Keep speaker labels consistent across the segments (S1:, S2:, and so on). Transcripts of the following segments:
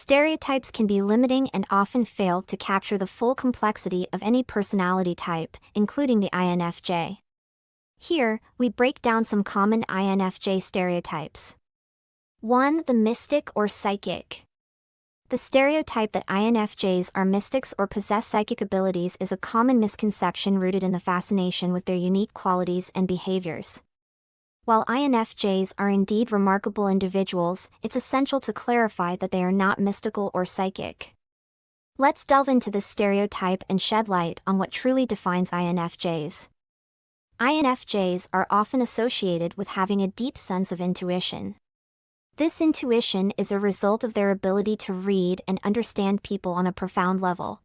S1: Stereotypes can be limiting and often fail to capture the full complexity of any personality type, including the INFJ. Here, we break down some common INFJ stereotypes. 1. The mystic or psychic. The stereotype that INFJs are mystics or possess psychic abilities is a common misconception rooted in the fascination with their unique qualities and behaviors. While INFJs are indeed remarkable individuals, it's essential to clarify that they are not mystical or psychic. Let's delve into this stereotype and shed light on what truly defines INFJs. INFJs are often associated with having a deep sense of intuition. This intuition is a result of their ability to read and understand people on a profound level.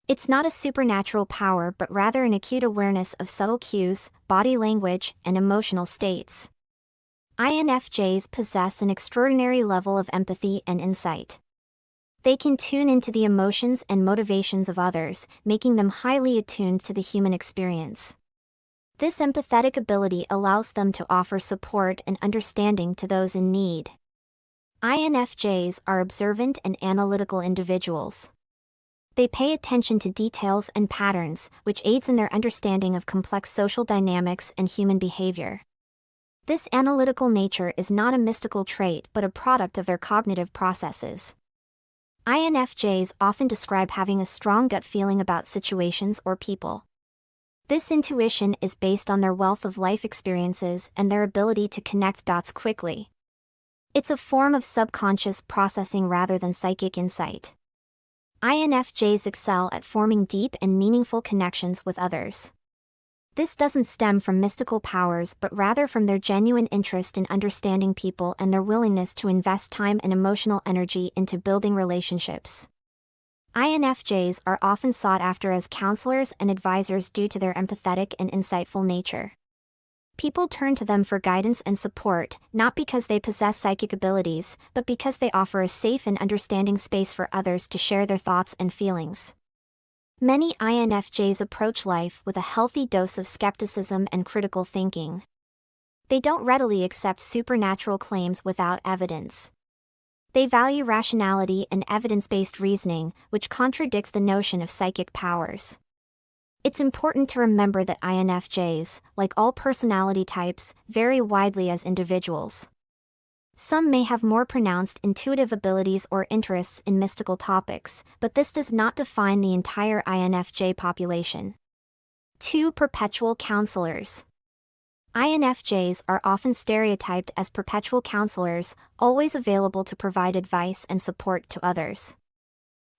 S1: It's not a supernatural power but rather an acute awareness of subtle cues, body language, and emotional states. INFJs possess an extraordinary level of empathy and insight. They can tune into the emotions and motivations of others, making them highly attuned to the human experience. This empathetic ability allows them to offer support and understanding to those in need. INFJs are observant and analytical individuals. They pay attention to details and patterns, which aids in their understanding of complex social dynamics and human behavior. This analytical nature is not a mystical trait but a product of their cognitive processes. INFJs often describe having a strong gut feeling about situations or people. This intuition is based on their wealth of life experiences and their ability to connect dots quickly. It's a form of subconscious processing rather than psychic insight. INFJs excel at forming deep and meaningful connections with others. This doesn't stem from mystical powers but rather from their genuine interest in understanding people and their willingness to invest time and emotional energy into building relationships. INFJs are often sought after as counselors and advisors due to their empathetic and insightful nature. People turn to them for guidance and support, not because they possess psychic abilities, but because they offer a safe and understanding space for others to share their thoughts and feelings. Many INFJs approach life with a healthy dose of skepticism and critical thinking. They don't readily accept supernatural claims without evidence. They value rationality and evidence-based reasoning, which contradicts the notion of psychic powers. It's important to remember that INFJs, like all personality types, vary widely as individuals. Some may have more pronounced intuitive abilities or interests in mystical topics, but this does not define the entire INFJ population. 2. Perpetual counselors. INFJs are often stereotyped as perpetual counselors, always available to provide advice and support to others.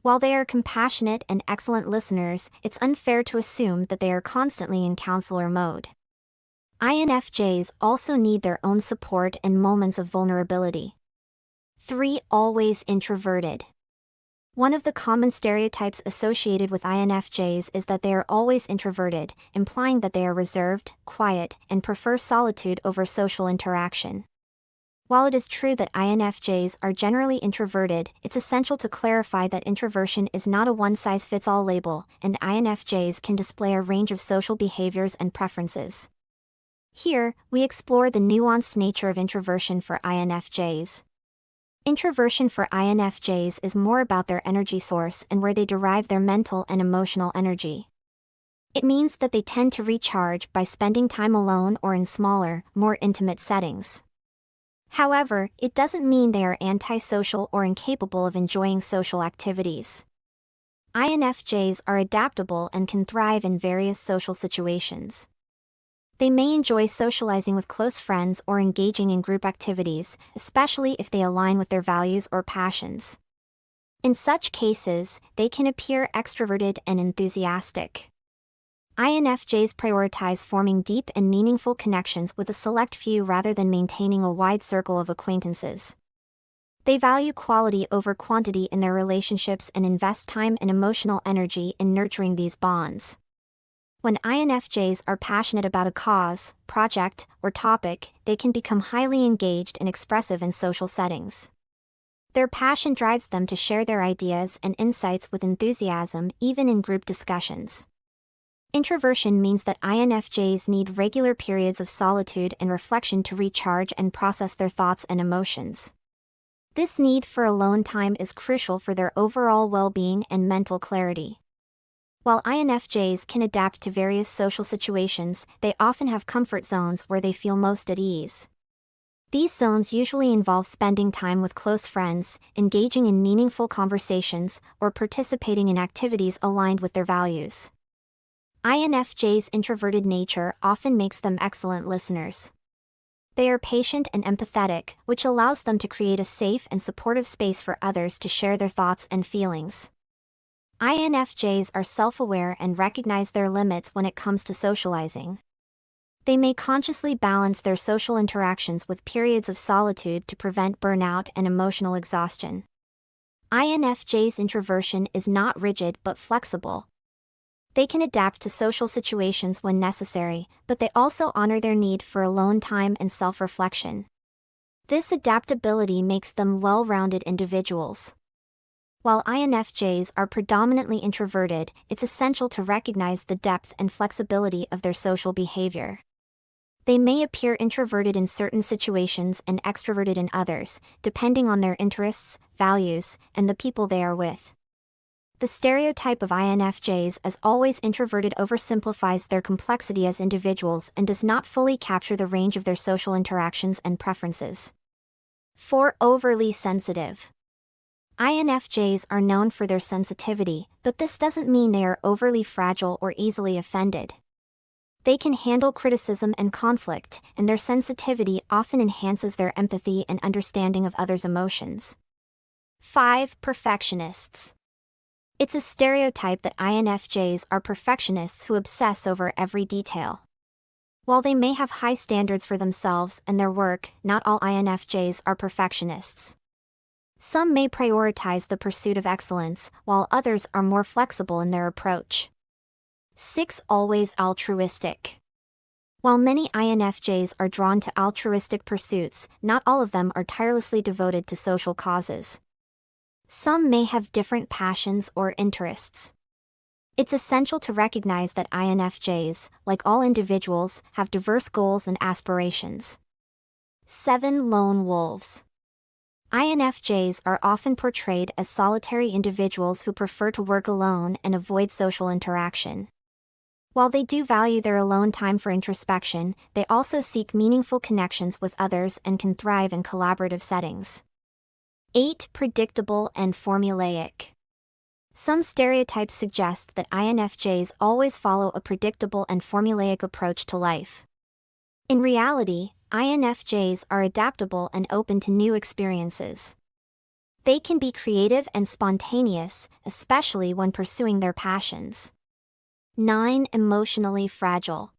S1: While they are compassionate and excellent listeners, it's unfair to assume that they are constantly in counselor mode. INFJs also need their own support and moments of vulnerability. 3. Always introverted. One of the common stereotypes associated with INFJs is that they are always introverted, implying that they are reserved, quiet, and prefer solitude over social interaction. While it is true that INFJs are generally introverted, it's essential to clarify that introversion is not a one-size-fits-all label, and INFJs can display a range of social behaviors and preferences. Here, we explore the nuanced nature of introversion for INFJs. Introversion for INFJs is more about their energy source and where they derive their mental and emotional energy. It means that they tend to recharge by spending time alone or in smaller, more intimate settings. However, it doesn't mean they are antisocial or incapable of enjoying social activities. INFJs are adaptable and can thrive in various social situations. They may enjoy socializing with close friends or engaging in group activities, especially if they align with their values or passions. In such cases, they can appear extroverted and enthusiastic. INFJs prioritize forming deep and meaningful connections with a select few rather than maintaining a wide circle of acquaintances. They value quality over quantity in their relationships and invest time and emotional energy in nurturing these bonds. When INFJs are passionate about a cause, project, or topic, they can become highly engaged and expressive in social settings. Their passion drives them to share their ideas and insights with enthusiasm, even in group discussions. Introversion means that INFJs need regular periods of solitude and reflection to recharge and process their thoughts and emotions. This need for alone time is crucial for their overall well-being and mental clarity. While INFJs can adapt to various social situations, they often have comfort zones where they feel most at ease. These zones usually involve spending time with close friends, engaging in meaningful conversations, or participating in activities aligned with their values. INFJs' introverted nature often makes them excellent listeners. They are patient and empathetic, which allows them to create a safe and supportive space for others to share their thoughts and feelings. INFJs are self-aware and recognize their limits when it comes to socializing. They may consciously balance their social interactions with periods of solitude to prevent burnout and emotional exhaustion. INFJs' introversion is not rigid but flexible. They can adapt to social situations when necessary, but they also honor their need for alone time and self-reflection. This adaptability makes them well-rounded individuals. While INFJs are predominantly introverted, it's essential to recognize the depth and flexibility of their social behavior. They may appear introverted in certain situations and extroverted in others, depending on their interests, values, and the people they are with. The stereotype of INFJs as always introverted oversimplifies their complexity as individuals and does not fully capture the range of their social interactions and preferences. 4. Overly sensitive. INFJs are known for their sensitivity, but this doesn't mean they are overly fragile or easily offended. They can handle criticism and conflict, and their sensitivity often enhances their empathy and understanding of others' emotions. 5. Perfectionists. It's a stereotype that INFJs are perfectionists who obsess over every detail. While they may have high standards for themselves and their work, not all INFJs are perfectionists. Some may prioritize the pursuit of excellence, while others are more flexible in their approach. 6. Always altruistic. While many INFJs are drawn to altruistic pursuits, not all of them are tirelessly devoted to social causes. Some may have different passions or interests. It's essential to recognize that INFJs, like all individuals, have diverse goals and aspirations. 7. Lone wolves. INFJs are often portrayed as solitary individuals who prefer to work alone and avoid social interaction. While they do value their alone time for introspection, they also seek meaningful connections with others and can thrive in collaborative settings. 8. Predictable and formulaic. Some stereotypes suggest that INFJs always follow a predictable and formulaic approach to life. In reality, INFJs are adaptable and open to new experiences. They can be creative and spontaneous, especially when pursuing their passions. 9. Emotionally fragile.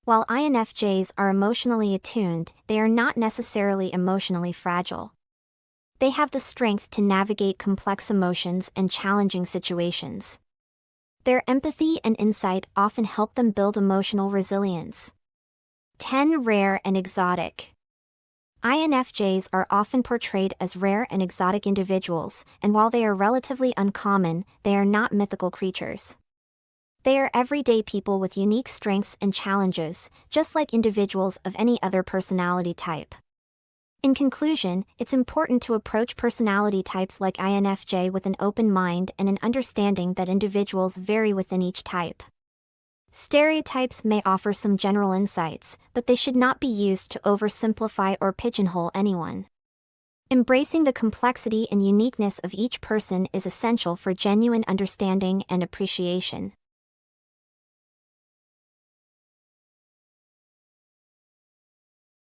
S1: While INFJs are emotionally attuned, they are not necessarily emotionally fragile. They have the strength to navigate complex emotions and challenging situations. Their empathy and insight often help them build emotional resilience. 10. Rare and exotic. INFJs are often portrayed as rare and exotic individuals, and while they are relatively uncommon, they are not mythical creatures. They are everyday people with unique strengths and challenges, just like individuals of any other personality type. In conclusion, it's important to approach personality types like INFJ with an open mind and an understanding that individuals vary within each type. Stereotypes may offer some general insights, but they should not be used to oversimplify or pigeonhole anyone. Embracing the complexity and uniqueness of each person is essential for genuine understanding and appreciation.